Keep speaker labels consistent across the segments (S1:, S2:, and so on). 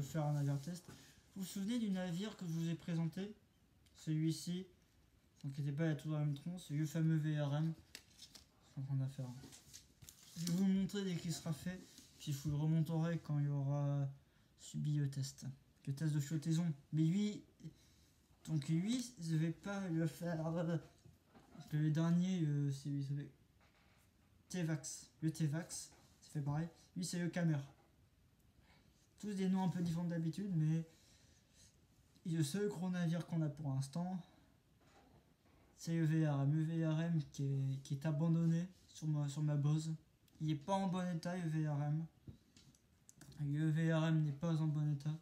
S1: veux faire un navire test. Vous vous souvenez du navire que je vous ai présenté? Celui-ci. Ne vous inquiétez pas, il y a tout dans le même tronc. C'est le fameux VRM. C'est en train d'affaire. Je vais vous le montrer dès qu'il sera fait. Puis je vous le remonterai quand il y aura subi le test. Le test de flottaison. Mais lui, donc lui, je vais pas le faire. Le dernier, c'est lui, c'est le T-Vax. Le T-Vax, ça fait pareil. Lui, c'est le Camer. Tous des noms un peu différents d'habitude, mais le seul gros navire qu'on a pour l'instant, c'est le VRM. Le VRM qui est abandonné sur ma base. Il n'est pas en bon état, le VRM. Le VRM n'est pas en bon état.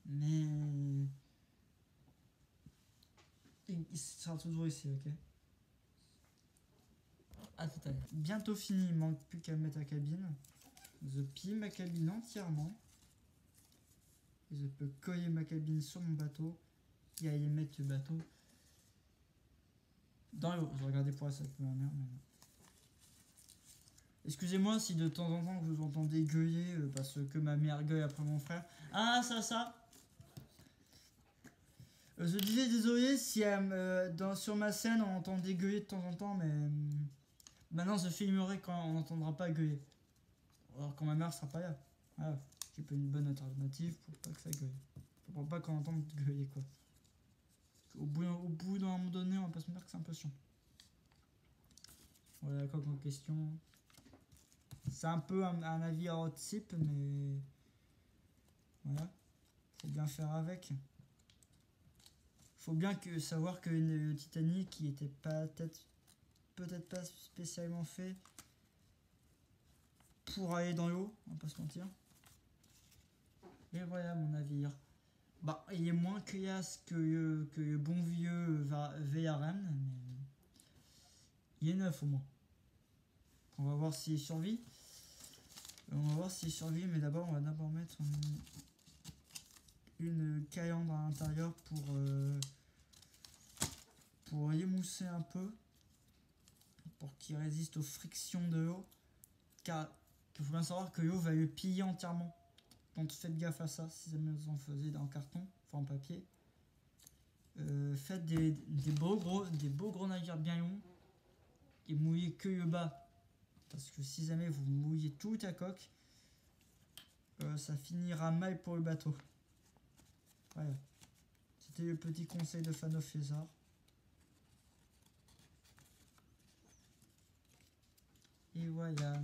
S1: Mais il sera toujours ici, ok? Ah, tout à l'heure. Bientôt fini, il manque plus qu'à mettre la cabine. Je pille ma cabine entièrement. Et je peux coller ma cabine sur mon bateau et aller mettre le bateau dans l'eau. Je regardais pour ça pour ma mère. Mais... excusez-moi si de temps en temps vous entendez gueuler parce que ma mère gueule après mon frère. Ah, ça. Je disais désolé si sur ma scène on entendait gueuler de temps en temps, mais maintenant je filmerai quand on n'entendra pas gueuler. Alors quand ma mère sera pas là. Voilà. J'ai pas une bonne alternative pour pas que ça gueule. Pour pas qu'on entende gueuler quoi. Au bout d'un moment donné, on va pas se dire que c'est un peu chiant. Voilà quoi comme question. C'est un peu un navire hot type, mais voilà. Faut bien faire avec. Faut bien savoir que le Titanic qui était pas peut-être pas spécialement fait pour aller dans l'eau, on va pas se mentir. Et voilà mon navire. Bah, il est moins caillasse que le bon vieux VRM, mais il est neuf au moins. On va voir s'il survit. Mais d'abord, on va d'abord mettre une calandre à l'intérieur pour émousser un peu, pour qu'il résiste aux frictions de l'eau. Car il faut bien savoir que l'eau va le piller entièrement. Donc faites gaffe à ça si jamais vous en faisiez en carton, enfin en papier. Faites des beaux gros navires bien longs et mouillez que le bas. Parce que si jamais vous mouillez tout à coque, ça finira mal pour le bateau. Voilà. C'était le petit conseil de Fano César. Et voilà.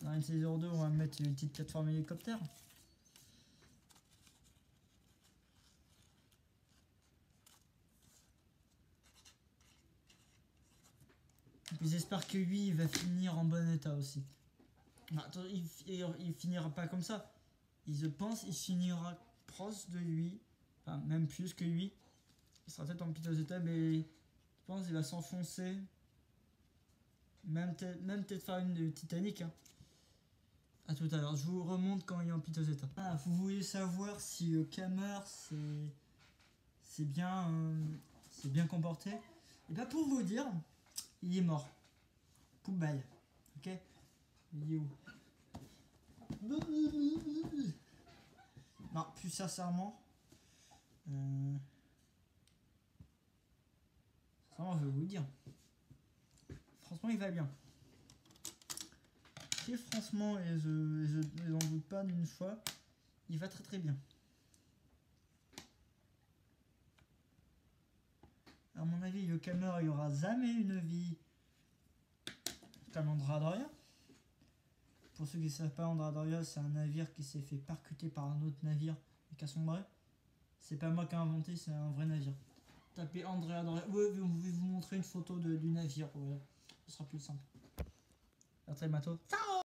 S1: Dans une saison 2, on va mettre une petite plateforme hélicoptère. Et puis j'espère que lui, il va finir en bon état aussi. Attends, il finira pas comme ça. Je pense qu'il finira proche de lui. Enfin, même plus que lui. Il sera peut-être en piteux état, mais je pense qu'il va s'enfoncer. Même peut-être faire une Titanic. Hein. A tout à l'heure. Je vous remonte quand il est en piteux état. Ah, vous voulez savoir si le Camer c'est bien comporté? Et bien pour vous dire, il est mort. Poubelle. Ok? Il est où? Non, plus sincèrement. Ça, je vais vous le dire. Franchement, il va bien. Et franchement, et je n'en doute pas d'une fois, il va très très bien. À mon avis, le Camer, il n'y aura jamais une vie comme Andradoria. Pour ceux qui ne savent pas, Andradoria, c'est un navire qui s'est fait percuter par un autre navire et qui a sombré. C'est pas moi qui ai inventé, c'est un vrai navire. Tapez Andradoria. Ouais, je vais vous montrer une photo du navire. Voilà. Ce sera plus simple. À très bientôt. Ciao!